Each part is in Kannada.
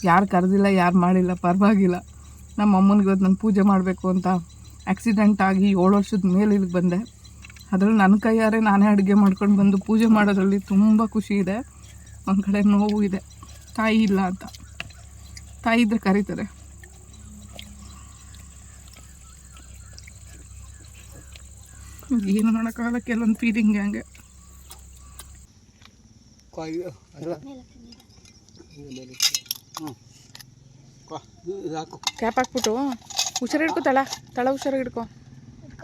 ಯಾರು ಕರೆದಿಲ್ಲ, ಯಾರು ಮಾಡಿಲ್ಲ, ಪರವಾಗಿಲ್ಲ. ನಮ್ಮ ಅಮ್ಮನಿಗೆ ಇವತ್ತು ನಾನು ಪೂಜೆ ಮಾಡಬೇಕು ಅಂತ ಆಕ್ಸಿಡೆಂಟ್ ಆಗಿ 7 ವರ್ಷದ ಮೇಲೆ ಇಲ್ಲಿಗೆ ಬಂದೆ. ಅದರಲ್ಲಿ ನನ್ನ ಕೈಯಾರೆ ನಾನೇ ಅಡುಗೆ ಮಾಡ್ಕೊಂಡು ಬಂದು ಪೂಜೆ ಮಾಡೋದ್ರಲ್ಲಿ ತುಂಬ ಖುಷಿ ಇದೆ. ಒಂದು ಕಡೆ ನೋವು ಇದೆ, ತಾಯಿ ಇಲ್ಲ ಅಂತ. ತಾಯಿ ಇದ್ದರೆ ಕರೀತಾರೆ. ಏನು ಮಾಡೋಕ್ಕಾಗಲ್ಲ, ಕೆಲವೊಂದು ಫೀಲಿಂಗ್ ಹಂಗೆ. ಕ್ಯಾಪ್ ಹಾಕ್ಬಿಟ್ಟು ಹುಷಾರು ಹಿಡ್ಕೊ, ತಳ ಹುಷಾರಾಗಿ ಹಿಡ್ಕೊ,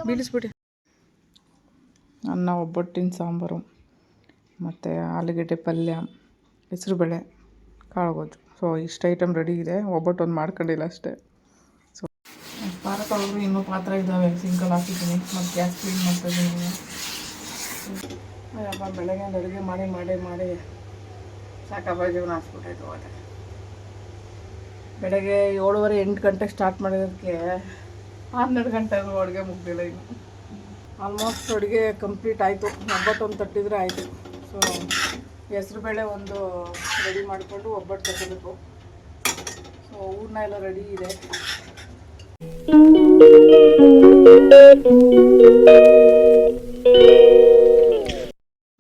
ಬೀಳಿಸ್ಬಿಟ್ಟು. ಅನ್ನ, ಒಬ್ಬಟ್ಟಿನ ಸಾಂಬಾರು ಮತ್ತು ಆಲೂಗೆಡ್ಡೆ ಪಲ್ಯ, ಹೆಸರುಬೇಳೆ, ಕಾಳುಗೊಜ್ಜು. ಸೊ ಇಷ್ಟು ಐಟಮ್ ರೆಡಿ ಇದೆ. ಒಬ್ಬಟ್ಟು ಒಂದು ಮಾಡ್ಕೊಂಡಿಲ್ಲ ಅಷ್ಟೇ. ಸೊ ಪಾರ ತೊಳೆದ್ರು ಇನ್ನೂ ಪಾತ್ರೆ ಇದ್ದಾವೆ, ಸಿಂಕಲ್ಲಿ ಹಾಕಿದ್ದೀನಿ. ಮತ್ತು ಗ್ಯಾಸ್ ಕ್ಲೀನ್ ಮಾಡ್ತಾಯಿದ್ದೀನಿ. ಅಯ್ಯಪ್ಪ, ಬೆಳಗ್ಗೆ ಅಡುಗೆ ಮಾಡಿ ಮಾಡಿ ಮಾಡಿ ಸಾಕಪ್ಪ, ಜೀವನ ಹಾಕ್ಬಿಟ್ಟಾಯ್ತು. ಅದೇ ಬೆಳಗ್ಗೆ 7:30 8 ಗಂಟೆಗೆ ಸ್ಟಾರ್ಟ್ ಮಾಡಿರೋದಕ್ಕೆ 12 ಗಂಟೆ ಅಡುಗೆ ಮುಗ್ದಿಲ್ಲ ಇನ್ನು. ಆಲ್ಮೋಸ್ಟ್ ಅಡುಗೆ ಕಂಪ್ಲೀಟ್ ಆಯಿತು. ಒಬ್ಬಟ್ಟು ಒಂದು ತಟ್ಟಿದ್ರೆ ಆಯಿತು. ಸೊ ಹೆಸ್ರುಬೇಳೆ ಒಂದು ರೆಡಿ ಮಾಡಿಕೊಂಡು ಒಬ್ಬಟ್ಟು ತಗೋಬೇಕು. ಸೊ ಹೂರ್ಣ ಎಲ್ಲ ರೆಡಿ ಇದೆ.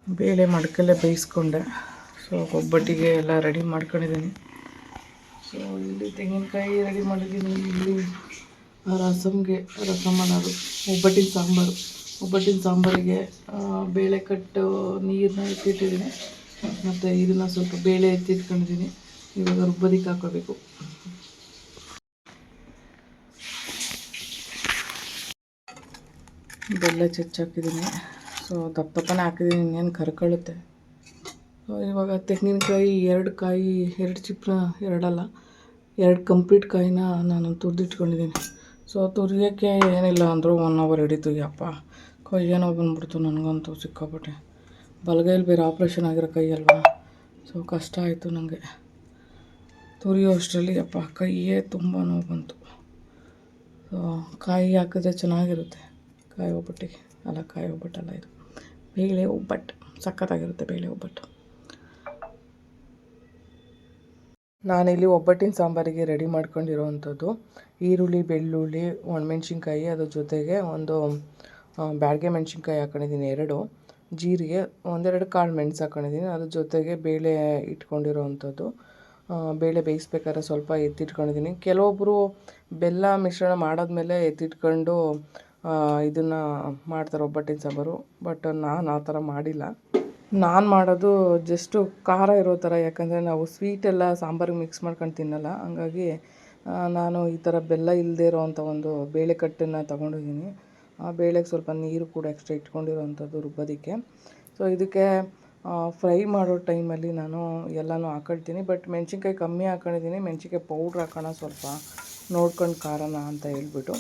ಬೇಳೆ ಮಡಕೆಲ್ಲೇ ಬೇಯಿಸ್ಕೊಂಡೆ. ಸೊ ಒಬ್ಬಟ್ಟಿಗೆ ಎಲ್ಲ ರೆಡಿ ಮಾಡ್ಕೊಂಡಿದ್ದೀನಿ. ಸೊ ಇಲ್ಲಿ ತೆಂಗಿನಕಾಯಿ ರೆಡಿ ಮಾಡಿದ್ದೀನಿ. ಇಲ್ಲಿ ರಸಮ್ಗೆ ರಸಮ್ ಅನ್ನೋದು ಒಬ್ಬಟ್ಟಿನ ಸಾಂಬಾರು. ಒಬ್ಬಟ್ಟಿನ ಸಾಂಬಾರಿಗೆ ಬೇಳೆ ಕಟ್ಟು ನೀರನ್ನ ಎತ್ತಿಟ್ಟಿದ್ದೀನಿ. ಮತ್ತು ಇದನ್ನು ಸ್ವಲ್ಪ ಬೇಳೆ ಎತ್ತಿಟ್ಕೊಂಡಿದ್ದೀನಿ. ಇವಾಗ ರುಬ್ಬೋದಕ್ಕೆ ಹಾಕೋಬೇಕು. ಬೆಲ್ಲ ಚಚ್ಚಾಕಿದ್ದೀನಿ. ಸೊ ದಪ್ಪನೇ ಹಾಕಿದ್ದೀನಿ, ಇನ್ನೇನು ಕರ್ಕೊಳ್ಳುತ್ತೆ. ಸೊ ಇವಾಗ ತೆಂಗಿನಕಾಯಿ 2 ಚಿಪ್ನ, 2 ಕಂಪ್ಲೀಟ್ ಕಾಯಿನ ನಾನು ತುರಿದಿಟ್ಕೊಂಡಿದ್ದೀನಿ. ಸೊ ತುರಿಯೋಕ್ಕೆ ಏನಿಲ್ಲ ಅಂದರೂ 1 hour ಹಿಡಿತು. ಯಪ್ಪ, ಕೈಯೇ ನೋವು ಬಂದ್ಬಿಡ್ತು ನನಗಂತೂ ಸಿಕ್ಕಾಪಟ್ಟೆ. ಬಲಗೈಲಿ ಬೇರೆ ಆಪ್ರೇಷನ್ ಆಗಿರೋ ಕೈ ಅಲ್ವಾ. ಸೊ ಕಷ್ಟ ಆಯಿತು ನನಗೆ ತುರಿಯೋ ಅಷ್ಟರಲ್ಲಿ. ಯಪ್ಪ, ಕೈಯೇ ತುಂಬ ನೋವು ಬಂತು. ಸೊ ಕಾಯಿ ಹಾಕಿದ್ರೆ ಚೆನ್ನಾಗಿರುತ್ತೆ. ಕಾಯಿ ಒಬ್ಬಟ್ಟಿಗೆ ಅಲ್ಲ, ಕಾಯಿ ಒಬ್ಬಟ್ಟಲ್ಲ ಇದು, ಬೇಳೆ ಒಬ್ಬಟ್ಟು. ಸಖತ್ತಾಗಿರುತ್ತೆ ಬೇಳೆ ಒಬ್ಬಟ್ಟು. ನಾನಿಲ್ಲಿ ಒಬ್ಬಟ್ಟಿನ ಸಾಂಬಾರಿಗೆ ರೆಡಿ ಮಾಡ್ಕೊಂಡಿರೋವಂಥದ್ದು ಈರುಳ್ಳಿ, ಬೆಳ್ಳುಳ್ಳಿ, ಒಣಮೆಣ್ಸಿನ್ಕಾಯಿ, ಅದ್ರ ಜೊತೆಗೆ ಒಂದು ಬ್ಯಾಡಗೆ ಮೆಣ್ಸಿನ್ಕಾಯಿ ಹಾಕೊಂಡಿದ್ದೀನಿ, 2 ಜೀರಿಗೆ, 1-2 ಕಾಳು ಮೆಣಸು ಹಾಕೊಂಡಿದ್ದೀನಿ. ಅದ್ರ ಜೊತೆಗೆ ಬೇಳೆ ಇಟ್ಕೊಂಡಿರೋವಂಥದ್ದು. ಬೇಳೆ ಬೇಯಿಸ್ಬೇಕಾದ್ರೆ ಸ್ವಲ್ಪ ಎತ್ತಿಟ್ಕೊಂಡಿದ್ದೀನಿ. ಕೆಲವೊಬ್ಬರು ಬೆಲ್ಲ ಮಿಶ್ರಣ ಮಾಡಾದ್ಮೇಲೆ ಎತ್ತಿಟ್ಕೊಂಡು ಇದನ್ನು ಮಾಡ್ತಾರೆ ಒಬ್ಬಟ್ಟಿನ ಸಾಂಬಾರು. ಬಟ್ ನಾನು ಆ ಥರ ಮಾಡಿಲ್ಲ. ನಾನು ಮಾಡೋದು ಜಸ್ಟು ಖಾರ ಇರೋ ಥರ. ಯಾಕಂದರೆ ನಾವು ಸ್ವೀಟೆಲ್ಲ ಸಾಂಬಾರಿಗೆ ಮಿಕ್ಸ್ ಮಾಡ್ಕೊಂಡು ತಿನ್ನಲ್ಲ. ಹಂಗಾಗಿ ನಾನು ಈ ಥರ ಬೆಲ್ಲ ಇಲ್ಲದೇ ಇರೋವಂಥ ಒಂದು ಬೇಳೆ ಕಟ್ಟನ್ನು ತೊಗೊಂಡಿದ್ದೀನಿ. ಆ ಬೇಳೆಗೆ ಸ್ವಲ್ಪ ನೀರು ಕೂಡ ಎಕ್ಸ್ಟ್ರಾ ಇಟ್ಕೊಂಡಿರೋವಂಥದ್ದು ರುಬ್ಬೋದಕ್ಕೆ. ಸೊ ಇದಕ್ಕೆ ಫ್ರೈ ಮಾಡೋ ಟೈಮಲ್ಲಿ ನಾನು ಎಲ್ಲನೂ ಹಾಕೊಳ್ತೀನಿ. ಬಟ್ ಮೆಣ್ಸಿನ್ಕಾಯಿ ಕಮ್ಮಿ ಹಾಕೊಂಡಿದ್ದೀನಿ. ಮೆಣ್ಸಿನ್ಕಾಯಿ ಪೌಡ್ರ್ ಹಾಕೋಣ ಸ್ವಲ್ಪ ನೋಡ್ಕೊಂಡು ಖಾರನ ಅಂತ ಹೇಳ್ಬಿಟ್ಟು.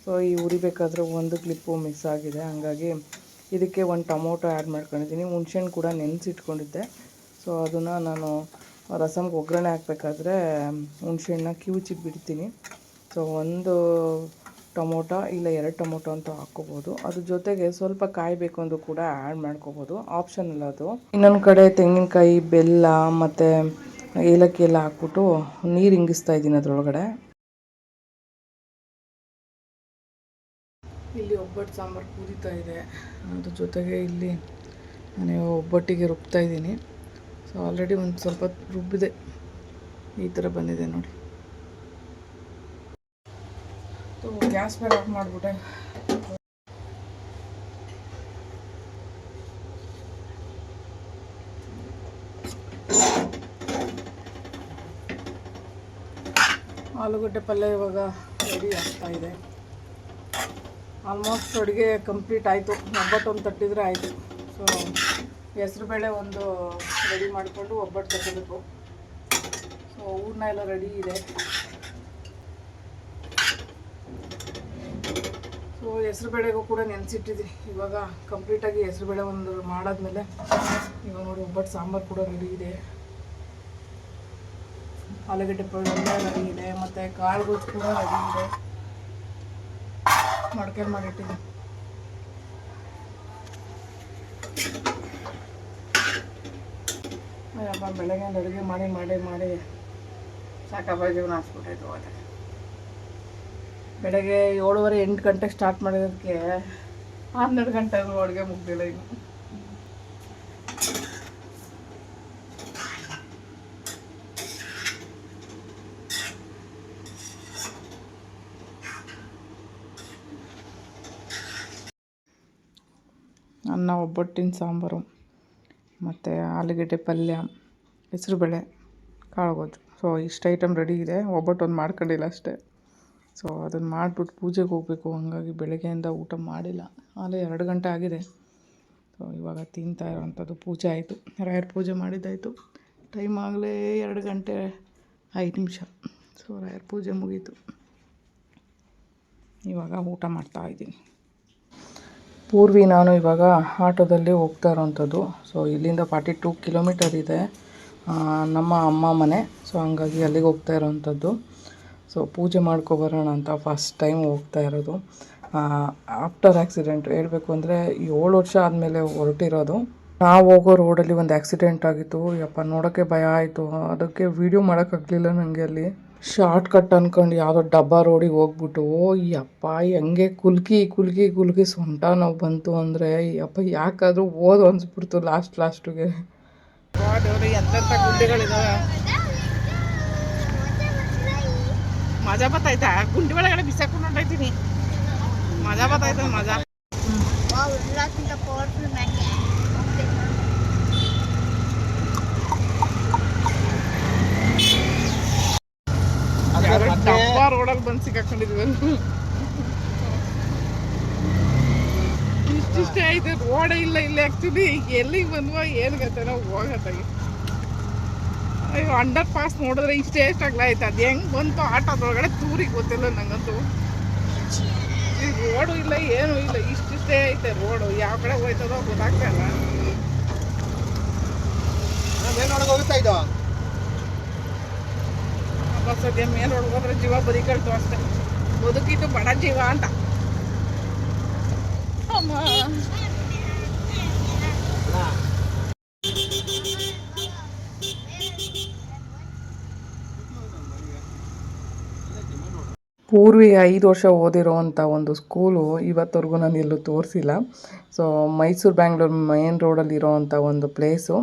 ಸೊ ಈ ಉರಿಬೇಕಾದ್ರೆ ಒಂದು ಕ್ಲಿಪ್ಪು ಮಿಸ್ ಆಗಿದೆ. ಹಂಗಾಗಿ ಇದಕ್ಕೆ 1 ಟೊಮೊಟೊ ಆ್ಯಡ್ ಮಾಡ್ಕೊಂಡಿದ್ದೀನಿ. ಹುಣ್ಸೆಹಣ್ಣು ಕೂಡ ನೆನೆಸಿಟ್ಕೊಂಡಿದ್ದೆ. ಸೊ ಅದನ್ನು ನಾನು ರಸಮ್ಗೆ ಒಗ್ಗರಣೆ ಹಾಕಬೇಕಾದ್ರೆ ಹುಣ್ಸೆಹಣ್ಣನ್ನ ಕಿವುಚಿಬಿಡ್ತೀನಿ. ಸೊ 1 ಟೊಮೊಟೊ ಇಲ್ಲ 2 ಟೊಮೊಟೊ ಅಂತ ಹಾಕ್ಕೋಬೋದು. ಅದ್ರ ಜೊತೆಗೆ ಸ್ವಲ್ಪ ಕಾಯಿ ಬೇಕು ಅಂದರೂ ಕೂಡ ಆ್ಯಡ್ ಮಾಡ್ಕೋಬೋದು, ಆಪ್ಷನಲ್ ಅದು. ಇನ್ನೊಂದು ಕಡೆ ತೆಂಗಿನಕಾಯಿ, ಬೆಲ್ಲ ಮತ್ತು ಏಲಕ್ಕಿ ಎಲ್ಲ ಹಾಕ್ಬಿಟ್ಟು ನೀರು ಇಂಗಿಸ್ತಾ ಇದ್ದೀನಿ ಅದರೊಳಗಡೆ. ಇಲ್ಲಿ ಒಬ್ಬಟ್ಟು ಸಾಂಬಾರು ಕುದೀತಾ ಇದೆ. ಅದ್ರ ಜೊತೆಗೆ ಇಲ್ಲಿ ನಾನು ಒಬ್ಬಟ್ಟಿಗೆ ರುಬ್ತಾಯಿದ್ದೀನಿ. ಸೊ ಆಲ್ರೆಡಿ ಒಂದು ಸ್ವಲ್ಪ ರುಬ್ಬಿದೆ, ಈ ಥರ ಬಂದಿದೆ ನೋಡಿ. ಸೊ ಗ್ಯಾಸ್ ಮೇಲೆ ಆಫ್ ಮಾಡಿಬಿಟ್ಟೆ. ಆಲೂಗಡ್ಡೆ ಪಲ್ಯ ಇವಾಗ ರೆಡಿ ಆಗ್ತಾ ಇದೆ. ಆಲ್ಮೋಸ್ಟ್ ಅಡುಗೆ ಕಂಪ್ಲೀಟ್ ಆಯಿತು. ಒಬ್ಬಟ್ಟು ಒಂದು ತಟ್ಟಿದ್ರೆ ಆಯಿತು. ಸೊ ಹೆಸ್ರುಬೇಳೆ ಒಂದು ರೆಡಿ ಮಾಡಿಕೊಂಡು ಒಬ್ಬಟ್ಟು ತಗೋಬೇಕು. ಸೊ ಹೂರ್ಣ ಎಲ್ಲ ರೆಡಿ ಇದೆ. ಸೊ ಹೆಸ್ರುಬೇಳೆಗೂ ಕೂಡ ನೆನೆಸಿಟ್ಟಿದ್ದೀನಿ. ಇವಾಗ ಕಂಪ್ಲೀಟಾಗಿ ಹೆಸ್ರುಬೇಳೆ ಒಂದು ಮಾಡಾದ್ಮೇಲೆ ಇವಾಗ ನೋಡಿ ಒಬ್ಬಟ್ಟು ಸಾಂಬಾರು ಕೂಡ ರೆಡಿ ಇದೆ. ಆಲೂಗಡ್ಡೆ ಪಲ್ಯ ರೆಡಿ ಇದೆ, ಮತ್ತು ಕಾಳುಗೊಜ್ಜು ಕೂಡ ರೆಡಿ ಇದೆ. ಮಡಕೆ ಮಾಡಿಟ್ಟಿದ್ದೀನಿ. ಅಯ್ಯಪ್ಪ, ಬೆಳಗ್ಗೆ ಅಡುಗೆ ಮಾಡಿ ಮಾಡಿ ಮಾಡಿ ಸಾಕಾಗ ಜೀವನ ಹಾಕ್ಬಿಟ್ಟೈತೆ ಹೋದ. ಬೆಳಗ್ಗೆ 7:30 8 ಗಂಟೆಗೆ ಸ್ಟಾರ್ಟ್ ಮಾಡಿರೋದಕ್ಕೆ 12 ಗಂಟೆ ಅಡುಗೆ ಮುಗ್ದಿಲ್ಲ ಇನ್ನು. ಅನ್ನ, ಒಬ್ಬಟ್ಟಿನ ಸಾಂಬಾರು ಮತ್ತು ಆಲೂಗೆಡ್ಡೆ ಪಲ್ಯ, ಹೆಸರುಬೇಳೆ, ಕಾಳುಗೊಜ್ಜು. ಸೊ ಇಷ್ಟು ಐಟಮ್ ರೆಡಿ ಇದೆ. ಒಬ್ಬಟ್ಟು ಒಂದು ಮಾಡ್ಕೊಂಡಿಲ್ಲ ಅಷ್ಟೇ. ಸೊ ಅದನ್ನು ಮಾಡಿಬಿಟ್ಟು ಪೂಜೆಗೆ ಹೋಗಬೇಕು. ಹಾಗಾಗಿ ಬೆಳಗ್ಗೆಯಿಂದ ಊಟ ಮಾಡಿಲ್ಲ. ಆದರೆ 2 ಗಂಟೆ ಆಗಿದೆ. ಸೊ ಇವಾಗ ತಿಂತಾ ಇರೋವಂಥದ್ದು. ಪೂಜೆ ಆಯಿತು, ರಾಯರ ಪೂಜೆ ಮಾಡಿದ್ದಾಯಿತು. ಟೈಮ್ ಆಗಲೇ 2 ಗಂಟೆ 5 ನಿಮಿಷ. ಸೊ ರಾಯರ ಪೂಜೆ ಮುಗೀತು. ಇವಾಗ ಊಟ ಮಾಡ್ತಾಯಿದ್ದೀನಿ. ಪೂರ್ವಿ ನಾನು ಇವಾಗ ಆಟೋದಲ್ಲಿ ಹೋಗ್ತಾ ಇರೋವಂಥದ್ದು. ಸೊ ಇಲ್ಲಿಂದ 42 ಕಿಲೋಮೀಟರ್ ಇದೆ ನಮ್ಮ ಅಮ್ಮ ಮನೆ. ಸೊ ಹಂಗಾಗಿ ಅಲ್ಲಿಗೆ ಹೋಗ್ತಾ ಇರೋವಂಥದ್ದು. ಸೊ ಪೂಜೆ ಮಾಡ್ಕೊಬರೋಣ ಅಂತ ಫಸ್ಟ್ ಟೈಮ್ ಹೋಗ್ತಾ ಇರೋದು. ಆಫ್ಟರ್ ಆಕ್ಸಿಡೆಂಟ್ ಹೇಳಬೇಕು ಅಂದರೆ 7 ವರ್ಷ ಆದಮೇಲೆ ಹೊರಟಿರೋದು. ನಾವು ಹೋಗೋ ರೋಡಲ್ಲಿ ಒಂದು ಆಕ್ಸಿಡೆಂಟ್ ಆಗಿತ್ತು. ಯಪ್ಪ ನೋಡೋಕ್ಕೆ ಭಯ ಆಯಿತು. ಅದಕ್ಕೆ ವೀಡಿಯೋ ಮಾಡೋಕ್ಕಾಗಲಿಲ್ಲ ನನಗೆ. ಅಲ್ಲಿ ಶಾರ್ಟ್ ಕಟ್ ಅಂದ್ಕೊಂಡು ಯಾವುದೋ ಡಬ್ಬ ರೋಡಿಗೆ ಹೋಗ್ಬಿಟ್ಟು ಯಪ್ಪ ಹೆಂಗೆ ಕುಲ್ಕಿ ಸೊಂಟ ನೋವು ಬಂತು ಅಂದರೆ ಯಪ್ಪ ಯಾಕಾದರೂ ಓದು ಅನಿಸ್ಬಿಡ್ತು ಲಾಸ್ಟಿಗೆ. ಎಂತೆಂಥ ಗುಂಡಿಗಳಿದ್ದಾವೆ. ಮಜಾ ಬತ್ತಾಯ್ತಾ? ಗುಂಡಿ ಒಳಗಡೆ ಬಿಸಾಕೊಂಡು ಹೊಂಟೈತೀನಿ. ಮಜಾ ಬತ್ತಾಯ್ತ ಮಜಾ. ಡಬ್ಬ ರೋಡಲ್ಲಿ ಬಂದು ಸಿಕ್ಕಾಕೊಂಡಿದ್ವಿ. ಇಷ್ಟಿಷ್ಟೇ ಐತೆ, ರೋಡೇ ಇಲ್ಲ ಇಲ್ಲಿ. ಆ್ಯಕ್ಚುಲಿ ಎಲ್ಲಿಗೆ ಬಂದ್ವ ಏನು ಗೊತ್ತೇನೋ ಹೋಗತ್ತಾಗಿ. ಅಯ್ಯೋ ಅಂಡರ್ ಪಾಸ್ ನೋಡಿದ್ರೆ ಇಷ್ಟೇ ಎಷ್ಟಾಗ್ಲ ಆಯ್ತು. ಅದು ಹೆಂಗೆ ಬಂತು ಆಟೋದೊಳಗಡೆ ತೂರಿಗೆ ಗೊತ್ತಿಲ್ಲ ನಂಗಂತೂ. ಈಗ ರೋಡು ಇಲ್ಲ ಏನೂ ಇಲ್ಲ, ಇಷ್ಟಿಷ್ಟೇ ಐತೆ ರೋಡು. ಯಾವ ಕಡೆ ಹೋಯ್ತದೋ ಗೊತ್ತಾಗ್ತಾಯಿಲ್ಲ. ಸದ್ಯ ಮೇಲೆ ಹೊಡ್ಕೋದ್ರೆ ಜೀವ ಬದುಕಳ್ತು ಅಷ್ಟೇ. ಬದುಕಿತ್ತು ಬಡ ಜೀವ ಅಂತ. ಅಮ್ಮ ಪೂರ್ವಿ 5 ವರ್ಷ ಓದಿರೋವಂಥ ಒಂದು ಸ್ಕೂಲು ಇವತ್ತವರೆಗೂ ನಾನು ಎಲ್ಲೂ ತೋರಿಸಿಲ್ಲ. ಸೊ ಮೈಸೂರು ಬ್ಯಾಂಗ್ಳೂರು ಮೈನ್ ರೋಡಲ್ಲಿ ಇರೋವಂಥ ಒಂದು ಪ್ಲೇಸು.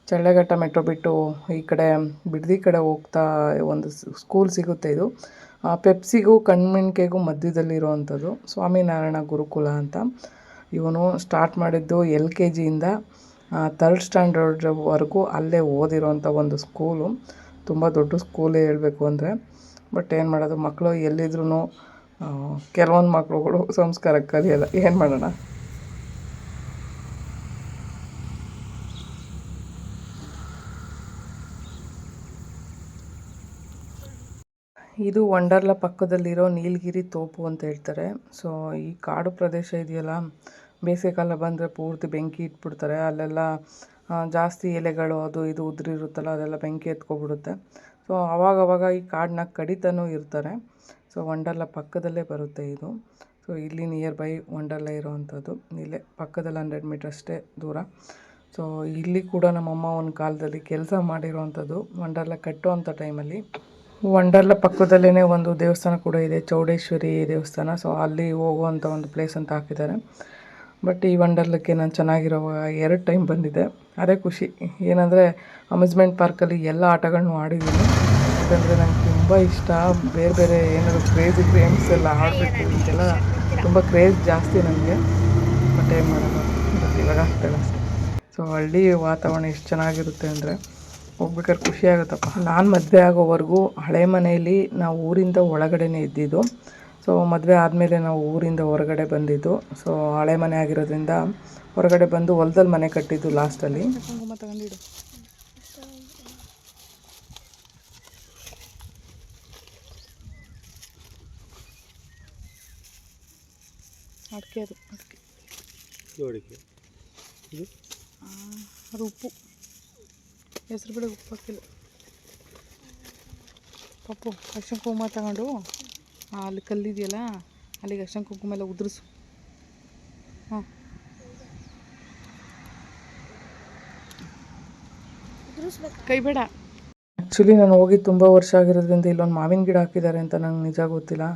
ಚಳ್ಳಘಟ್ಟ ಮೆಟ್ರೋ ಬಿಟ್ಟು ಈ ಕಡೆ ಬಿಡದಿ ಕಡೆ ಹೋಗ್ತಾ ಒಂದು ಸ್ಕೂಲ್ ಸಿಗುತ್ತೆ. ಇದು ಪೆಪ್ಸಿಗೂ ಕಣ್ಮೆಣ್ಕೆಗೂ ಮಧ್ಯದಲ್ಲಿರುವಂಥದ್ದು ಸ್ವಾಮಿನಾರಾಯಣ ಗುರುಕುಲ ಅಂತ. ಇವನು ಸ್ಟಾರ್ಟ್ ಮಾಡಿದ್ದು LKGಯಿಂದ 3rd ಸ್ಟ್ಯಾಂಡರ್ಡ್ವರೆಗೂ ಅಲ್ಲೇ ಓದಿರೋವಂಥ ಒಂದು ಸ್ಕೂಲು. ತುಂಬ ದೊಡ್ಡ ಸ್ಕೂಲೇ ಹೇಳಬೇಕು ಅಂದರೆ. ಬಟ್ ಏನು ಮಾಡೋದು, ಮಕ್ಕಳು ಎಲ್ಲಿದ್ರೂ ಕೆಲವೊಂದು ಮಕ್ಕಳುಗಳು ಸಂಸ್ಕಾರ ಕಲಿಯಲ್ಲ. ಏನು ಮಾಡೋಣ. ಇದು ವಂಡರ್ಲಾ ಪಕ್ಕದಲ್ಲಿರೋ ನೀಲಗಿರಿ ತೋಪು ಅಂತ ಹೇಳ್ತಾರೆ. ಸೊ ಈ ಕಾಡು ಪ್ರದೇಶ ಇದೆಯಲ್ಲ, ಬೇಸಿಗೆಕಾಲ ಬಂದರೆ ಪೂರ್ತಿ ಬೆಂಕಿ ಇಟ್ಬಿಡ್ತಾರೆ. ಅಲ್ಲೆಲ್ಲ ಜಾಸ್ತಿ ಎಲೆಗಳು ಅದು ಇದು ಉದುರಿರುತ್ತಲ್ಲ, ಅದೆಲ್ಲ ಬೆಂಕಿ ಎತ್ಕೊಬಿಡುತ್ತೆ. ಸೊ ಆವಾಗವಾಗ ಈ ಕಾಡನ್ನ ಕಡಿತಾನೂ ಇರ್ತಾರೆ. ಸೊ ವಂಡರ್ಲಾ ಪಕ್ಕದಲ್ಲೇ ಬರುತ್ತೆ ಇದು. ಸೊ ಇಲ್ಲಿ ನಿಯರ್ ಬೈ ವಂಡರ್ಲಾ ಇರೋವಂಥದ್ದು. ಇಲ್ಲೇ ಪಕ್ಕದಲ್ಲಿ 100 ಮೀಟರ್ ಅಷ್ಟೇ ದೂರ. ಸೊ ಇಲ್ಲಿ ಕೂಡ ನಮ್ಮಮ್ಮ ಒಂದು ಕಾಲದಲ್ಲಿ ಕೆಲಸ ಮಾಡಿರೋವಂಥದ್ದು ವಂಡರ್ಲಾ ಕಟ್ಟುವಂಥ ಟೈಮಲ್ಲಿ. ವಂಡರ್ಲಾ ಪಕ್ಕದಲ್ಲೇ ಒಂದು ದೇವಸ್ಥಾನ ಕೂಡ ಇದೆ, ಚೌಡೇಶ್ವರಿ ದೇವಸ್ಥಾನ. ಸೊ ಅಲ್ಲಿ ಹೋಗುವಂಥ ಒಂದು ಪ್ಲೇಸ್ ಅಂತ ಹಾಕಿದ್ದಾರೆ. ಬಟ್ ಈ ವಂಡರ್ಲಕ್ಕೆ ನಾನು ಚೆನ್ನಾಗಿರೋವಾಗ 2 ಟೈಮ್ ಬಂದಿದ್ದೆ. ಅದೇ ಖುಷಿ. ಏನಂದರೆ ಅಮ್ಯೂಸ್ಮೆಂಟ್ ಪಾರ್ಕಲ್ಲಿ ಎಲ್ಲ ಆಟಗಳನ್ನೂ ಆಡಿದ್ದೀನಿ. ಯಾಕಂದರೆ ನಂಗೆ ತುಂಬ ಇಷ್ಟ. ಬೇರೆ ಬೇರೆ ಏನಾದರೂ ಕ್ರೇಜಿ ಗೇಮ್ಸ್ ಎಲ್ಲ ಆಡಬೇಕು, ಇದೆಲ್ಲ ತುಂಬ ಕ್ರೇಜ್ ಜಾಸ್ತಿ ನನಗೆ. ಬಟ್ ಏನು ಮಾಡೋದು, ಬಟ್ ಇವಾಗ ಆಗ್ತಾಯಿಲ್ಲ ಅಷ್ಟೇ. ಸೊ ಹಳ್ಳಿ ವಾತಾವರಣ ಎಷ್ಟು ಚೆನ್ನಾಗಿರುತ್ತೆ ಅಂದರೆ ಹೋಗ್ಬೇಕಾದ್ರೆ ಖುಷಿ ಆಗುತ್ತಪ್ಪ. ನಾನು ಮದುವೆ ಆಗೋವರೆಗೂ ಹಳೆ ಮನೆಯಲ್ಲಿ ನಾವು ಊರಿಂದ ಒಳಗಡೆನೇ ಇದ್ದಿದ್ದು. ಸೊ ಮದುವೆ ಆದಮೇಲೆ ನಾವು ಊರಿಂದ ಹೊರಗಡೆ ಬಂದಿದ್ದು. ಸೊ ಹಳೆ ಮನೆ ಆಗಿರೋದ್ರಿಂದ ಹೊರಗಡೆ ಬಂದು ಹೊಲದಲ್ಲಿ ಮನೆ ಕಟ್ಟಿದ್ದು ಲಾಸ್ಟಲ್ಲಿ. ಕುಂಕುಮ ತಗೊಂಡಿಡು. ಅಡಿಕೆ ಅದು ಅಡಿಕೆ ಅದು ಉಪ್ಪು, ಹೆಸರು ಬೇಳೆ ಉಪ್ಪು ಹಾಕಿಲ್ಲ. ಪಪ್ಪು ಅರ್ಶಿನ ಕುಂಕುಮ ತಗೊಂಡು ಅಲ್ಲಿ ಕಲ್ಲಿದೆಯಲ್ಲ ಅಲ್ಲಿಗೆ ಅರ್ಶಿನ ಕುಂಕುಮ ಎಲ್ಲ ಉದುರಿಸು. ಹಾಂ ಕೈ ಬೇಡ. ಆ್ಯಕ್ಚುಲಿ ನಾನು ಹೋಗಿ ತುಂಬ ವರ್ಷ ಆಗಿರೋದ್ರಿಂದ ಇಲ್ಲೊಂದು ಮಾವಿನ ಗಿಡ ಹಾಕಿದ್ದಾರೆ ಅಂತ ನಂಗೆ ನಿಜ ಗೊತ್ತಿಲ್ಲ.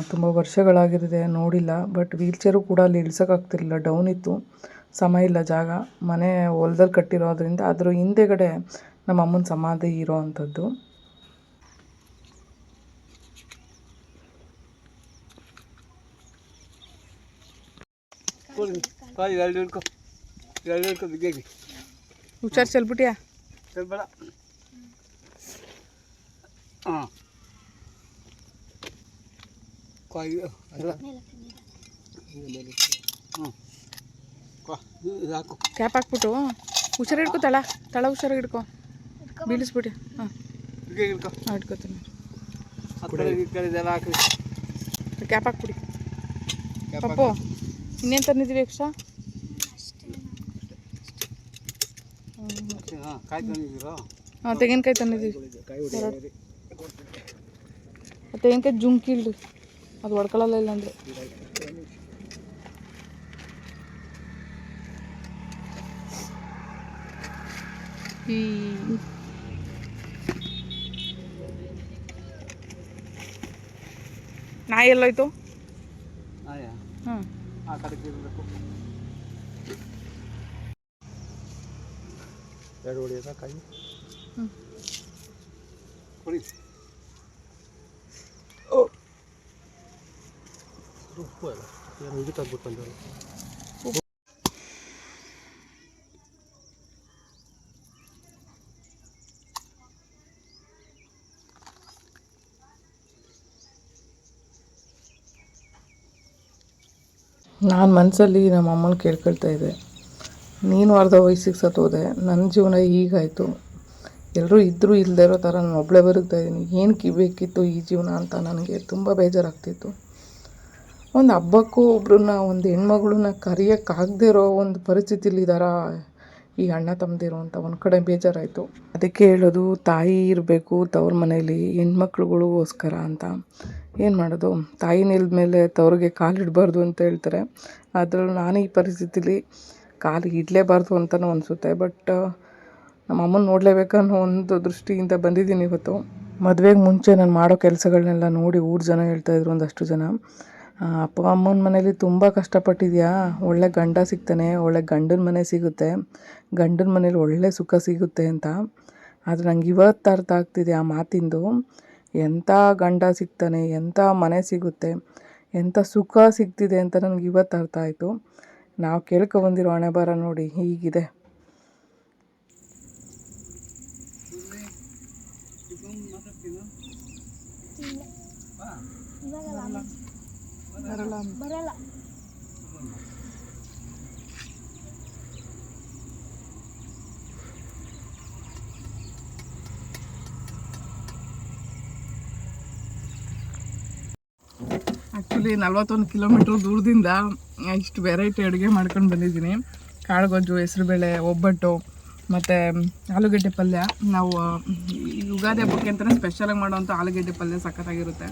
ತುಂಬ ವರ್ಷಗಳಾಗಿರುತ್ತೆ ನೋಡಿಲ್ಲ. ಬಟ್ ವೀಲ್ ಚೇರು ಕೂಡ ಅಲ್ಲಿ ಇಳ್ಸೋಕ್ಕಾಗ್ತಿರ್ಲಿಲ್ಲ, ಡೌನ್ ಇತ್ತು, ಸಮ ಇಲ್ಲ ಜಾಗ. ಮನೆ ಹೊಲ್ದಲ್ಲಿ ಕಟ್ಟಿರೋದ್ರಿಂದ ಅದ್ರ ಹಿಂದೆಗಡೆ ನಮ್ಮ ಅಮ್ಮನ ಸಮಾಧಿ ಇರೋ ಅಂಥದ್ದು. ಹುಷಾರು ಚೆಲ್ಬಿಟ್ಯಾ? ಚೆಲ್ಬೇಡ. ಹಾಂ ಕ್ಯಾಪ್ ಹಾಕ್ಬಿಟ್ಟು ಹುಷಾರು ಹಿಡ್ಕೊ, ತಳ ಹುಷಾರಾಗಿ ಹಿಡ್ಕೊ, ಬೀಳಿಸ್ಬಿಟ್ಟು. ಹಾಂ ಇಟ್ಕೋತೀನಿ. ಕ್ಯಾಪ್ ಹಾಕ್ಬಿಡಿ ಪಪ್ಪು. ಇನ್ನೇನು ತಂದಿದ್ದೀವಿ ಎಕ್ಸ್ಟ್ರಾ? ಹಾಂ ತೆಂಗಿನಕಾಯಿ ತಂದಿದ್ದೀವಿ. ತೆಂಗಿನಕಾಯಿ ಜುಂಕಿ ಇಲ್ರಿ, ಅದು ಹೊಡ್ಕೊಳ್ಳಲ್ಲ ಇಲ್ಲಾಂದರೆ. ಈ ನಾಯಿ ಎಲ್ಲೋಯ್ತು? ಹಾಂ ಎರಡು ಹೊಡಿಯೋದ ಕಾಯಿ ಹೊಡಿ. ಉಪ್ಪು ಅಲ್ಲ ಏನು ಇದಕ್ಕೆ ಹಾಕ್ಬಿಟ್ಟು ಬಂದವರು. ನಾನು ಮನಸ್ಸಲ್ಲಿ ನಮ್ಮ ಅಮ್ಮನ ಕೇಳ್ಕೊಳ್ತಾ ಇದ್ದೆ, ನೀನು ಅರ್ಧ ವಯಸ್ಸಿಗೆ ಸತ್ತೋದೆ, ನನ್ನ ಜೀವನ ಹೀಗಾಯಿತು, ಎಲ್ಲರೂ ಇದ್ದರೂ ಇಲ್ಲದೆ ಇರೋ ಥರ ನಾನು ಒಬ್ಬಳೇ ಬದುಕ್ತಾ ಇದ್ದೀನಿ, ಏನಕ್ಕೆ ಬೇಕಿತ್ತು ಈ ಜೀವನ ಅಂತ ನನಗೆ ತುಂಬ ಬೇಜಾರಾಗ್ತಿತ್ತು. ಒಂದು ಹಬ್ಬಕ್ಕೂ ಒಬ್ರನ್ನ, ಒಂದು ಹೆಣ್ಮಗಳನ್ನ ಕರೆಯೋಕ್ಕಾಗದೇ ಇರೋ ಒಂದು ಪರಿಸ್ಥಿತಿಲಿದ್ದಾರಾ ಈ ಅಣ್ಣ ತಮ್ಮದಿರು ಅಂತ ಒಂದು ಕಡೆ ಬೇಜಾರಾಯಿತು. ಅದಕ್ಕೆ ಹೇಳೋದು, ತಾಯಿ ಇರಬೇಕು ತವ್ರ ಮನೇಲಿ ಹೆಣ್ಮಕ್ಳುಗಳಿಗೋಸ್ಕರ ಅಂತ. ಏನು ಮಾಡೋದು, ತಾಯಿ ನಿಲ್ದ ಮೇಲೆ ತವ್ರಿಗೆ ಕಾಲಿಡಬಾರ್ದು ಅಂತ ಹೇಳ್ತಾರೆ. ಅದರಲ್ಲೂ ನಾನು ಈ ಪರಿಸ್ಥಿತಿಲಿ ಕಾಲು ಇಡಲೇಬಾರ್ದು ಅಂತಲೂ ಅನಿಸುತ್ತೆ. ಬಟ್ ನಮ್ಮ ಅಮ್ಮನ ನೋಡಲೇಬೇಕನ್ನೋ ಒಂದು ದೃಷ್ಟಿಯಿಂದ ಬಂದಿದ್ದೀನಿ ಇವತ್ತು. ಮದುವೆಗೆ ಮುಂಚೆ ನಾನು ಮಾಡೋ ಕೆಲಸಗಳನ್ನೆಲ್ಲ ನೋಡಿ ಊರು ಜನ ಹೇಳ್ತಾಯಿದ್ರು, ಒಂದಷ್ಟು ಜನ, ಅಪ್ಪ ಅಮ್ಮನ ಮನೇಲಿ ತುಂಬ ಕಷ್ಟಪಟ್ಟಿದ್ಯಾ, ಒಳ್ಳೆ ಗಂಡ ಸಿಗ್ತಾನೆ, ಒಳ್ಳೆ ಗಂಡನ ಮನೆ ಸಿಗುತ್ತೆ, ಗಂಡನ ಮನೇಲಿ ಒಳ್ಳೆ ಸುಖ ಸಿಗುತ್ತೆ ಅಂತ. ಆದರೆ ನಂಗೆ ಇವತ್ತು ಅರ್ಥ ಆಗ್ತಿದೆ ಆ ಮಾತಿಂದು. ಎಂಥ ಗಂಡ ಸಿಗ್ತಾನೆ, ಎಂಥ ಮನೆ ಸಿಗುತ್ತೆ, ಎಂಥ ಸುಖ ಸಿಗ್ತಿದೆ ಅಂತ ನನಗೆ ಇವತ್ತು ಅರ್ಥ ಆಯಿತು. ನಾವು ಕೇಳ್ಕೊಬಂದಿರೋ ಹಣೆ ಬರ ನೋಡಿ ಹೀಗಿದೆ. ಬರಲ್ಲ. ಆ್ಯಕ್ಚುಲಿ 41 ಕಿಲೋಮೀಟ್ರ್ ದೂರದಿಂದ ಇಷ್ಟು ವೆರೈಟಿ ಅಡುಗೆ ಮಾಡ್ಕೊಂಡು ಬಂದಿದ್ದೀನಿ. ಕಾಳುಗೊಜ್ಜು, ಹೆಸರುಬೇಳೆ, ಒಬ್ಬಟ್ಟು ಮತ್ತು ಆಲೂಗಡ್ಡೆ ಪಲ್ಯ. ನಾವು ಯುಗಾದಿ ಹಬ್ಬಕ್ಕೆ ಅಂತಲೇ ಸ್ಪೆಷಲಾಗಿ ಮಾಡೋವಂಥ ಆಲೂಗಡ್ಡೆ ಪಲ್ಯ ಸಖತ್ತಾಗಿರುತ್ತೆ.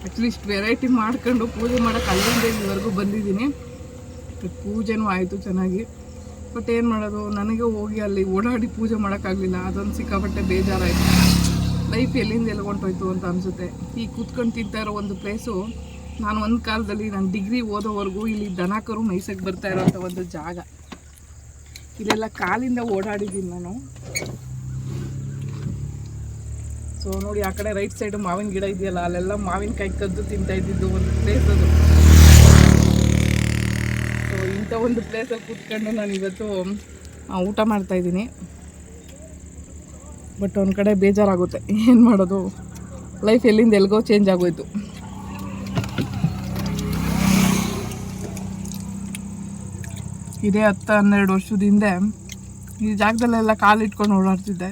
ಆ್ಯಕ್ಚುಲಿ ಇಷ್ಟು ವೆರೈಟಿ ಮಾಡ್ಕೊಂಡು ಪೂಜೆ ಮಾಡೋಕ್ಕೆ ಅಲ್ಲಿಂದ ಇಲ್ಲಿವರೆಗೂ ಬಂದಿದ್ದೀನಿ. ಪೂಜೆನೂ ಆಯಿತು ಚೆನ್ನಾಗಿ. ಬಟ್ ಏನು ಮಾಡೋದು, ನನಗೆ ಹೋಗಿ ಅಲ್ಲಿ ಓಡಾಡಿ ಪೂಜೆ ಮಾಡೋಕ್ಕಾಗಲಿಲ್ಲ. ಅದೊಂದು ಸಿಕ್ಕಾಪಟ್ಟೆ ಬೇಜಾರಾಯಿತು. ಲೈಫ್ ಎಲ್ಲಿಂದ ಎಲ್ಗೊಂಟೋಯ್ತು ಅಂತ ಅನಿಸುತ್ತೆ. ಈ ಕೂತ್ಕೊಂಡು ತಿಂತಾ ಇರೋ ಒಂದು ಪ್ಲೇಸು, ನಾನು ಒಂದು ಕಾಲದಲ್ಲಿ ನಾನು ಡಿಗ್ರಿ ಓದೋವರೆಗೂ ಇಲ್ಲಿ ದನ ಕರು ಮೇಯ್ಸಕ್ಕೆ ಬರ್ತಾ ಇರೋಂಥ ಒಂದು ಜಾಗ. ಇಲ್ಲೆಲ್ಲ ಕಾಲಿಂದ ಓಡಾಡಿದ್ದೀನಿ ನಾನು. ಸೊ ನೋಡಿ, ಆ ಕಡೆ ರೈಟ್ ಸೈಡು ಮಾವಿನ ಗಿಡ ಇದೆಯಲ್ಲ, ಅಲ್ಲೆಲ್ಲ ಮಾವಿನಕಾಯಿ ಕದ್ದು ತಿಂತಾ ಇದ್ದಿದ್ದು ಒಂದು ಪ್ಲೇಸ್ ಅದು. ಸೊ ಇಂಥ ಒಂದು ಪ್ಲೇಸಲ್ಲಿ ಕೂತ್ಕೊಂಡು ನಾನು ಇವತ್ತು ಊಟ ಮಾಡ್ತಾಯಿದ್ದೀನಿ. ಬಟ್ ಒಂದು ಕಡೆ ಬೇಜಾರಾಗುತ್ತೆ, ಏನು ಮಾಡೋದು, ಲೈಫ್ ಎಲ್ಲಿಂದ ಎಲ್ಗೋ ಚೇಂಜ್ ಆಗೋಯ್ತು. ಇದೇ 10-12 ವರ್ಷದ ಹಿಂದೆ ಈ ಜಾಗದಲ್ಲೆಲ್ಲ ಕಾಲಿಟ್ಕೊಂಡು ಓಡಾಡ್ತಿದ್ದೆ.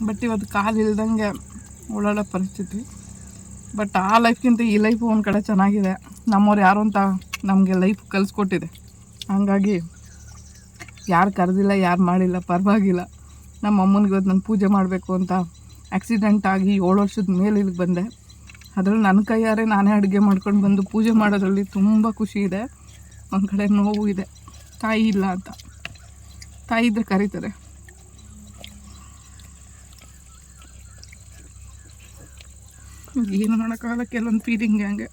ಬಟ್ ಇವತ್ತು ಕಾಲು ಇಲ್ದಂಗೆ ಓಡಾಡೋ ಪರಿಸ್ಥಿತಿ. ಬಟ್ ಆ ಲೈಫ್ಗಿಂತ ಈ ಲೈಫು ಒಂದು ಕಡೆ ಚೆನ್ನಾಗಿದೆ. ನಮ್ಮವ್ರು ಯಾರು ಅಂತ ನಮಗೆ ಲೈಫ್ ಕಲಿಸ್ಕೊಟ್ಟಿದೆ. ಹಾಗಾಗಿ ಯಾರು ಕರೆದಿಲ್ಲ, ಯಾರು ಮಾಡಿಲ್ಲ, ಪರವಾಗಿಲ್ಲ. ನಮ್ಮ ಅಮ್ಮನಿಗೆ ಇವತ್ತು ನಾನು ಪೂಜೆ ಮಾಡಬೇಕು ಅಂತ ಆಕ್ಸಿಡೆಂಟ್ ಆಗಿ 7 ವರ್ಷದ ಮೇಲೆ ಇಲ್ಲಿಗೆ ಬಂದೆ. ಅದರಲ್ಲಿ ನನ್ನ ಕೈಯಾರೆ ನಾನೇ ಅಡುಗೆ ಮಾಡ್ಕೊಂಡು ಬಂದು ಪೂಜೆ ಮಾಡೋದ್ರಲ್ಲಿ ತುಂಬ ಖುಷಿ ಇದೆ. ಒಂದು ಕಡೆ ನೋವು ಇದೆ, ತಾಯಿ ಇಲ್ಲ ಅಂತ. ತಾಯಿ ಇದ್ದರೆ ಕರೀತಾರೆ. ಏನು ಮಾಡೋಕ್ಕಾಗಲ್ಲ, ಕೆಲವೊಂದು ಫೀಲಿಂಗ್ ಹಂಗೆ.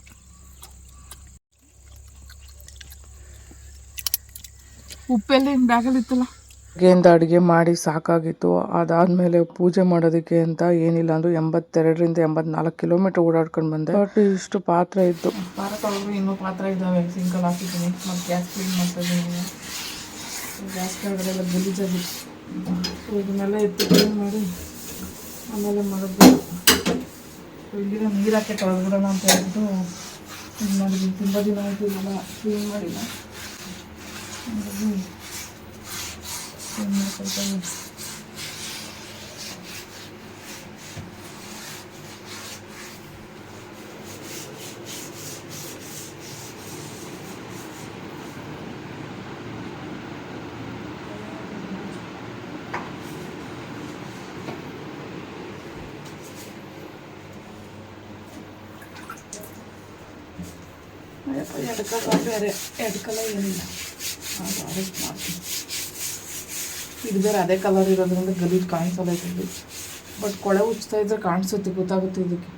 ಉಪ್ಪೆಲ್ಲ ಬ್ಯಾಗಲ್ಲಿತ್ತಲ್ಲ. ಬೆಳಗ್ಗೆಯಿಂದ ಅಡುಗೆ ಮಾಡಿ ಸಾಕಾಗಿತ್ತು. ಅದಾದಮೇಲೆ ಪೂಜೆ ಮಾಡೋದಕ್ಕೆ ಅಂತ ಏನಿಲ್ಲ ಅಂದರೂ 82ರಿಂದ 84 ಕಿಲೋಮೀಟ್ರ್ ಓಡಾಡ್ಕೊಂಡು ಬಂದೆ. ಬಟ್ ಇಷ್ಟು ಪಾತ್ರೆ ಇತ್ತು. ಪಾತ್ರೆ ಇನ್ನೂ ಪಾತ್ರೆ ಇದ್ದಾವೆ, ಸಿಂಕಲ್ಲಿ ಹಾಕಿದ್ದೀನಿ. ಮತ್ತು ಗ್ಯಾಸ್ ಕ್ಲೀನ್ ಮಾಡ್ತಾಯಿದ್ದೀನಿ. ಗ್ಯಾಸ್ ಕೆಳಗಡೆಲ್ಲ ಗಲೀಜಾಗಿತ್ತು. ಇದನ್ನೆಲ್ಲ ಎತ್ತಿ ಕ್ಲೀನ್ ಮಾಡಿ ಆಮೇಲೆ ಮಾಡೋದು. ಇಲ್ಲಿನ ನೀರು ಹಾಕಿ ತೊಳೆದ್ಬಿಡೋಣ ಅಂತ ಹೇಳ್ಬಿಟ್ಟು ಇದು ಮಾಡಿದ್ದೀನಿ. ತುಂಬ ದಿನ ಆಯಿತು ಇದೆಲ್ಲ ಕ್ಲೀನ್ ಮಾಡಿಲ್ಲ. ಎಡ್ಕಲ್ಲ ಬೇರೆ, ಎಡ್ಕಲ್ಲ ಏನಿಲ್ಲ, ಅದು ಅರೆಸ್ಟ್ ಮಾಡ್ತೀನಿ. ಇದು ಬೇರೆ ಅದೇ ಕಲರ್ ಇರೋದ್ರಿಂದ ಗಲೀಜು ಕಾಣಿಸಲ್ಲ ಇದರಲ್ಲಿ. ಬಟ್ ಕೊಳೆ ಉಚ್ತಾ ಇದ್ರೆ ಕಾಣಿಸುತ್ತೆ, ಗೊತ್ತಾಗುತ್ತೆ ಇದಕ್ಕೆ.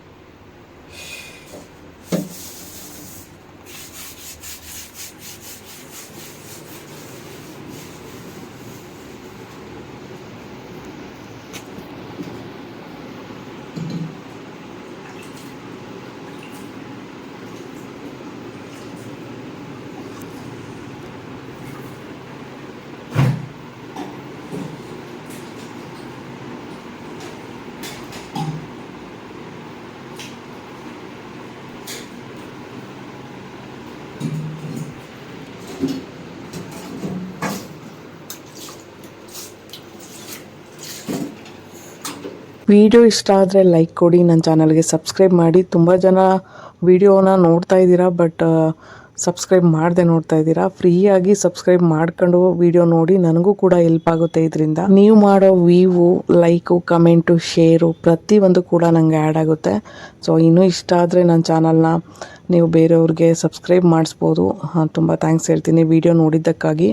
ವಿಡಿಯೋ ಇಷ್ಟ ಆದರೆ ಲೈಕ್ ಕೊಡಿ, ನನ್ನ ಚಾನಲ್ಗೆ ಸಬ್ಸ್ಕ್ರೈಬ್ ಮಾಡಿ. ತುಂಬ ಜನ ವಿಡಿಯೋನ ನೋಡ್ತಾ ಇದ್ದೀರಾ, ಬಟ್ ಸಬ್ಸ್ಕ್ರೈಬ್ ಮಾಡದೆ ನೋಡ್ತಾ ಇದ್ದೀರಾ. ಫ್ರೀಯಾಗಿ ಸಬ್ಸ್ಕ್ರೈಬ್ ಮಾಡ್ಕೊಂಡು ವಿಡಿಯೋ ನೋಡಿ, ನನಗೂ ಕೂಡ ಹೆಲ್ಪ್ ಆಗುತ್ತೆ ಇದರಿಂದ. ನೀವು ಮಾಡೋ ವ್ಯೂವು, ಲೈಕು, ಕಮೆಂಟು, ಶೇರು ಪ್ರತಿಯೊಂದು ಕೂಡ ನನಗೆ ಆ್ಯಡ್ ಆಗುತ್ತೆ. ಸೊ ಇನ್ನೂ ಇಷ್ಟ ಆದರೆ ನನ್ನ ಚಾನಲ್ನ ನೀವು ಬೇರೆಯವ್ರಿಗೆ ಸಬ್ಸ್ಕ್ರೈಬ್ ಮಾಡಿಸ್ಬೋದು. ತುಂಬ ಥ್ಯಾಂಕ್ಸ್ ಹೇಳ್ತೀನಿ ವಿಡಿಯೋ ನೋಡಿದ್ದಕ್ಕಾಗಿ.